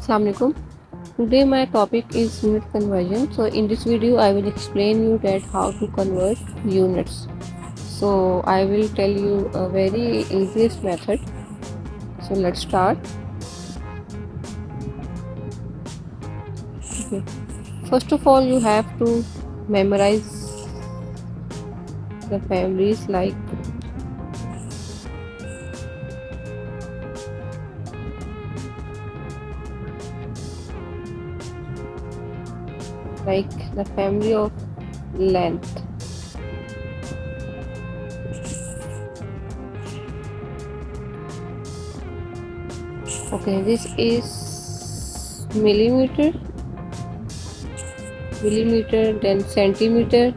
Assalamualaikum. Today my topic is unit conversion. So in this video I will explain you that how to convert units. So I will tell you a very easiest method. So let's start. Okay. First of all, you have to memorize the families like the family of length. Okay, this is millimeter, then centimeter,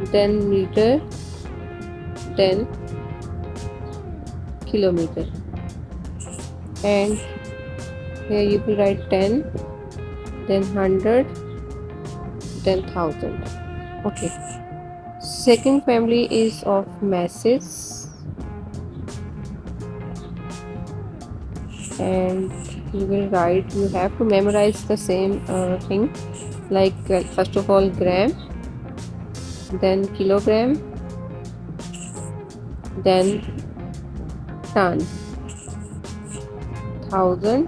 then meter, then kilometer, and here you will write 10, then 100, then 1000. Okay, second family is of masses, and you have to memorize the same thing, like first of all gram, then kilogram, then ton, 1000.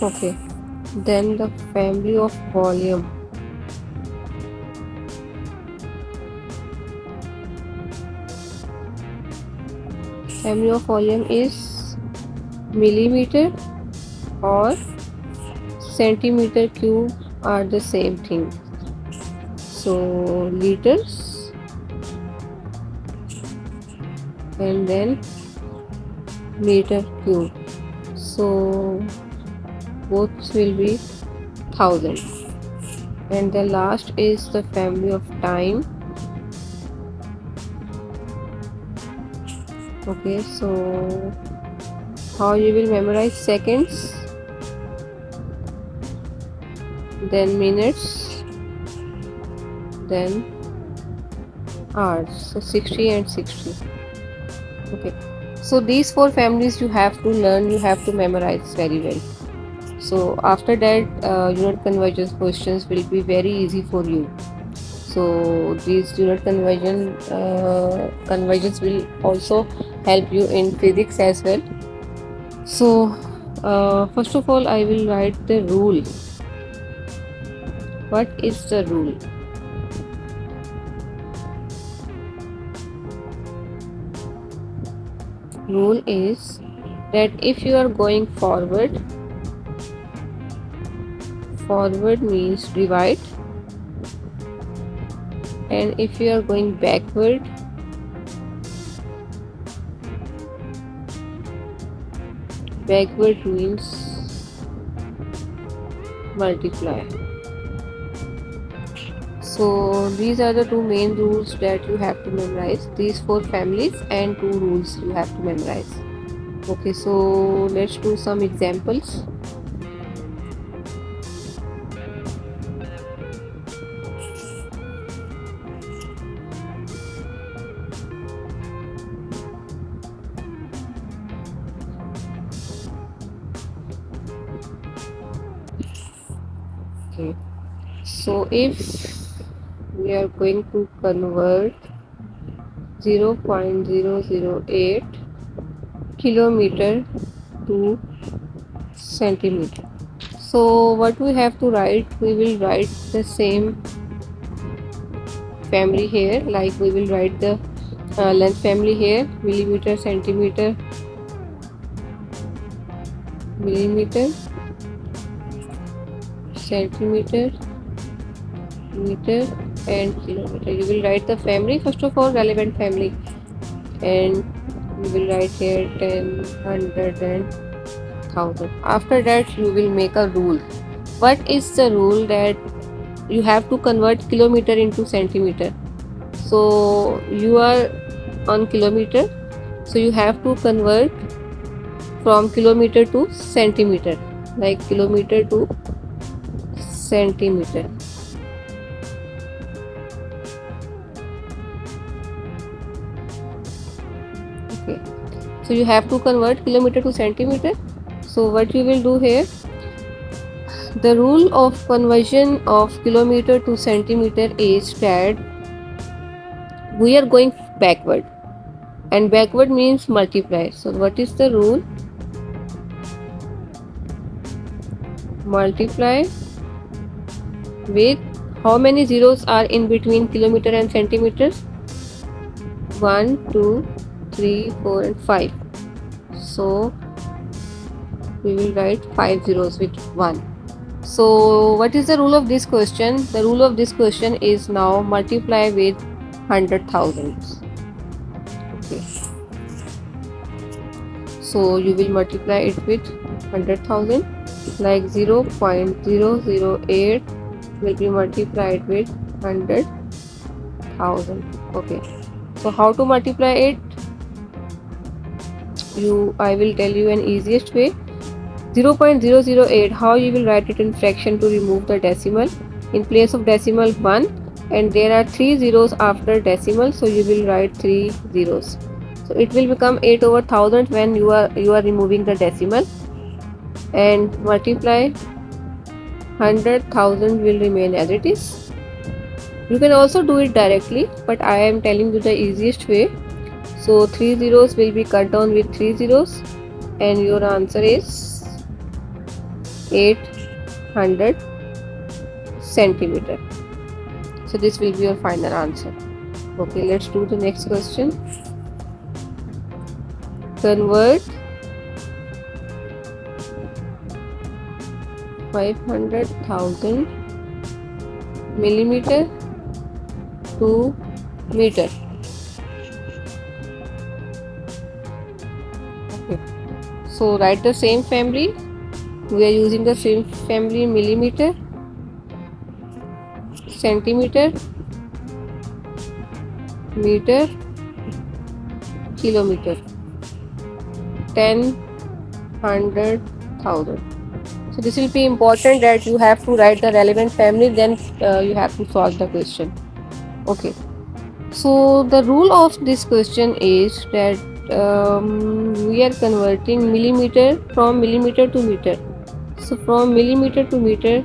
Okay, then the family of volume. Family of volume is millimeter or centimeter cube are the same thing. So liters, and then meter cube. So both will be 1000. And the last is the family of time. Okay, so how you will memorize seconds, then minutes, then hours. So 60 and 60. Okay, so these four families you have to learn, you have to memorize very well. So after that unit conversion questions will be very easy for you. So these unit conversions will also help you in physics as well. So first of all I will write the rule. What is the rule? Rule is that if you are going forward means divide, and if you are going backward means multiply. So these are the two main rules that you have to memorize, these four families and two rules you have to memorize. Okay, so let's do some examples. Okay, so if we are going to convert 0.008 kilometer to centimeter, so what we have to write, we will write the same family here, like we will write the length family here, millimeter, centimeter, meter, and kilometer. You will write the family, first of all relevant family, and you will write here 10, 100 and 1000. After that you will make a rule. What is the rule? That you have to convert kilometer into centimeter. So you are on kilometer, so you have to convert from kilometer to centimeter, like kilometer to centimeter. So you have to convert kilometer to centimeter. So what you will do here, the rule of conversion of kilometer to centimeter is that we are going backward, and backward means multiply. So what is the rule? Multiply with how many zeros are in between kilometer and centimeters? 1, 2, 3, 4 and 5. So we will write 5 zeros with 1. So what is the rule of this question? The rule of this question is now multiply with 100,000. Okay. So you will multiply it with 100,000, like 0.008 will be multiplied with 100,000. Okay. So how to multiply it? I will tell you an easiest way. 0.008, how you will write it in fraction to remove the decimal. In place of decimal 1, and there are 3 zeros after decimal, so you will write 3 zeros. So it will become 8 over 1000 when you are removing the decimal, and multiply 100,000 will remain as it is. You can also do it directly, but I am telling you the easiest way. So 3 zeros will be cut down with 3 zeros, and your answer is 800 centimeter. So this will be your final answer. Okay, let's do the next question. Convert 500,000 millimeter to meter. Okay, so write the same family. We are using the same family: millimeter, centimeter, meter, kilometer. 10, 100,000. So this will be important that you have to write the relevant family, then you have to solve the question. Okay. So the rule of this question is that we are converting millimeter from millimeter to meter. So from millimeter to meter,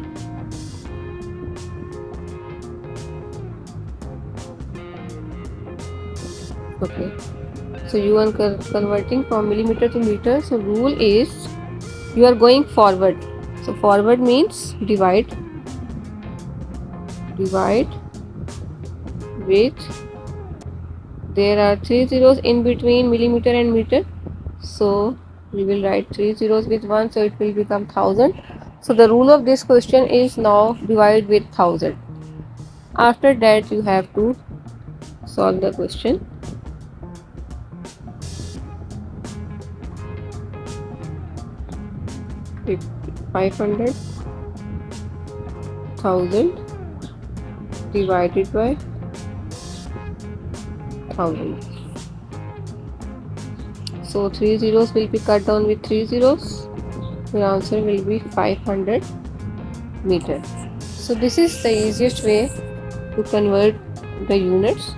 okay. So you are converting from millimeter to meter. So rule is you are going forward. So forward means divide with, there are 3 zeros in between millimeter and meter. So we will write 3 zeros with 1, so it will become 1000. So the rule of this question is now divide with 1000. After that you have to solve the question. If 500,000 divided by 1000. So 3 zeros will be cut down with 3 zeros. Your answer will be 500 meter. So this is the easiest way to convert the units.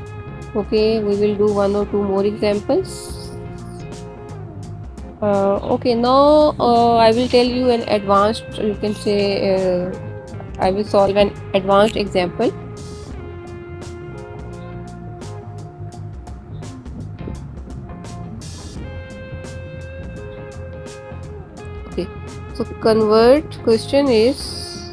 Okay, we will do 1 or 2 more examples. Okay, now I will tell you an advanced, you can say, I will solve an advanced example. Okay, so question is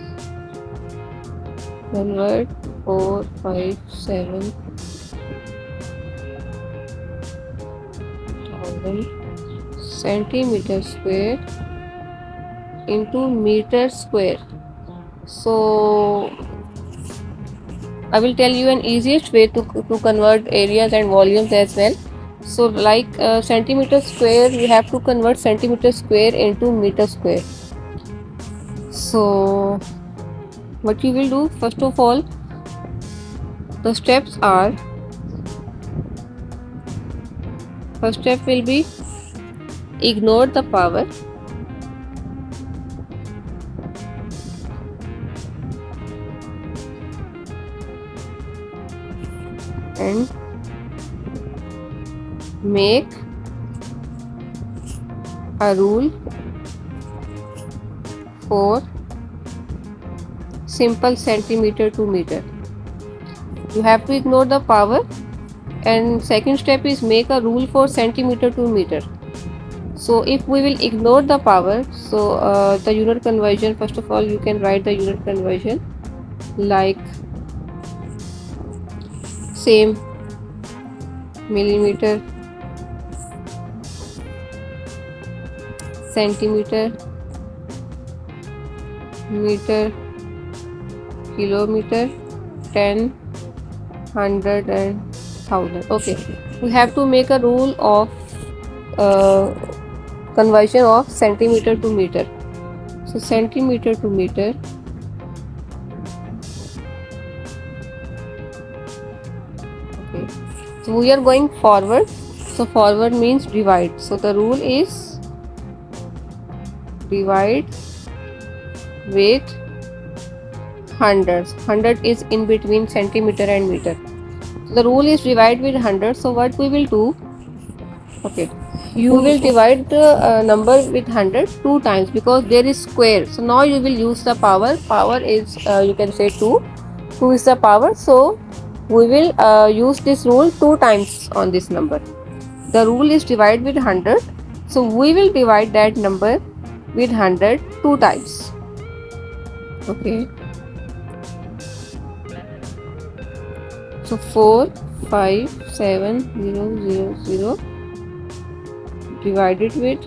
convert 457,000 centimeter square into meter square. So I will tell you an easiest way to convert areas and volumes as well. So like centimeter square, you have to convert centimeter square into meter square. So what you will do, first of all, the steps are, first step will be ignore the power. And make a rule for simple centimeter to meter. You have to ignore the power, and second step is make a rule for centimeter to meter. So if we will ignore the power, so the unit conversion, first of all you can write the unit conversion like same millimeter, centimeter, meter, kilometer, 10, 100 and 1000. Okay, we have to make a rule of conversion of centimeter to meter. So centimeter to meter, okay, so we are going forward, so forward means divide. So the rule is divide with hundreds. 100 is in between centimeter and meter. So the rule is divide with 100. So what we will do, okay, you will divide the number with 100 two times because there is square. So now you will use the power. Power is you can say 2. 2 is the power. So we will use this rule two times on this number. The rule is divide with 100. So we will divide that number with 100 two times. Okay. So 4, 5, 7, 0, 0, 0 divided with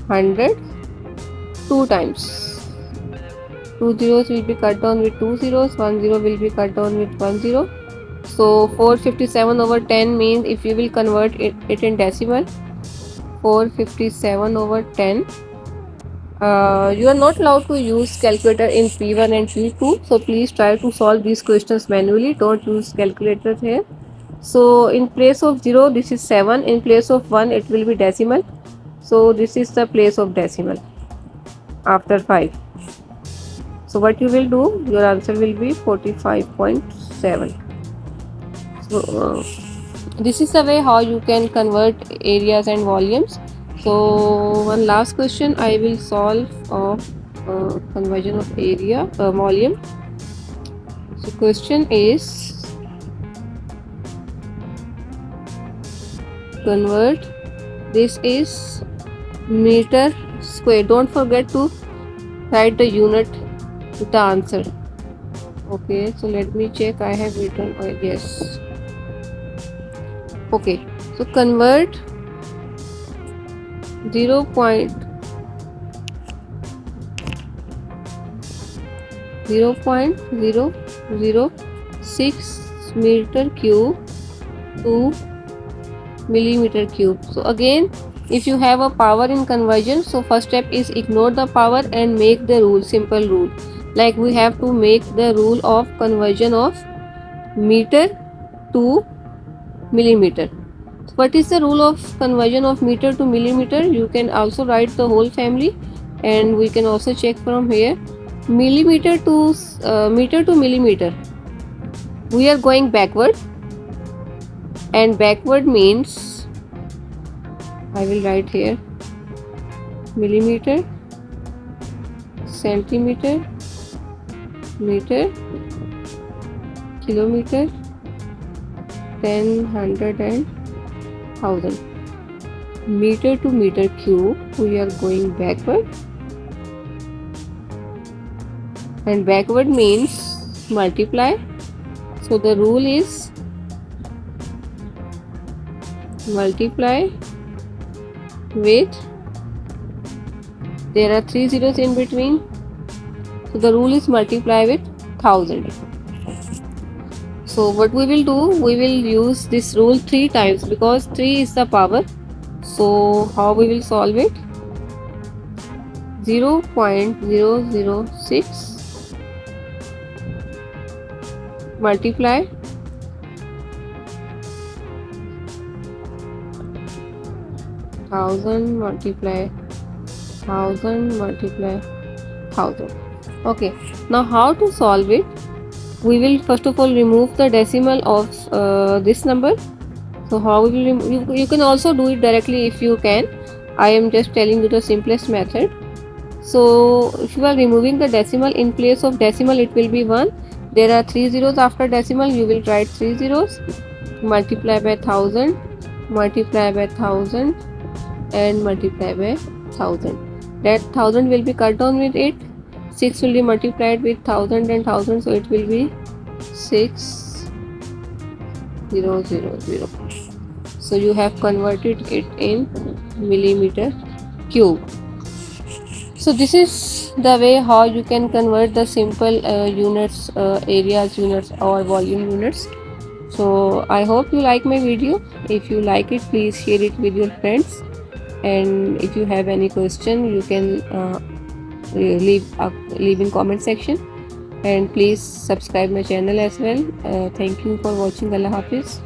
100 two times. 2 zeros will be cut down with 2 zeros, 1 zero will be cut down with 1 zero. So 457 over 10 means if you will convert it in decimal, 457 over 10. You are not allowed to use calculator in P1 and P2, so please try to solve these questions manually. Don't use calculator here. So in place of 0 this is 7, in place of 1 it will be decimal, so this is the place of decimal after 5. So what you will do, your answer will be 45.7. So this is the way how you can convert areas and volumes. So one last question I will solve of conversion of area volume. So question is convert, this is meter square. Don't forget to write the unit with the answer. Okay, so let me check. I have written yes. Okay, so convert 0.006 meter cube to millimeter cube. So again, if you have a power in conversion, so first step is ignore the power and make the rule, simple rule. Like we have to make the rule of conversion of meter to millimeter. So what is the rule of conversion of meter to millimeter? You can also write the whole family, and we can also check from here. Millimeter to meter to millimeter, we are going backward, and backward means I will write here millimeter, centimeter, meter, kilometer, 10, 100 and 1000. Meter to meter cube, we are going backward, and backward means multiply. So the rule is multiply with, there are 3 zeros in between, so the rule is multiply with 1000. So what we will do, we will use this rule 3 times because 3 is the power. So how we will solve it? 0.006 multiply 1000 multiply 1000 multiply 1000. Okay, now how to solve it? We will first of all remove the decimal of this number. So how we will you can also do it directly if you can. I am just telling you the simplest method. So if you are removing the decimal, in place of decimal it will be 1. There are 3 zeros after decimal, you will write 3 zeros, multiply by 1000, multiply by 1000, and multiply by 1000. That 1000 will be cut down with 8. 6 will be multiplied with 1000 and 1000, so it will be 6000. So you have converted it in millimeter cube. So this is the way how you can convert the simple units, areas units or volume units. So I hope you like my video. If you like it, please share it with your friends, and if you have any question, you can leave in comment section, and please subscribe my channel as well. Thank you for watching. Allah Hafiz.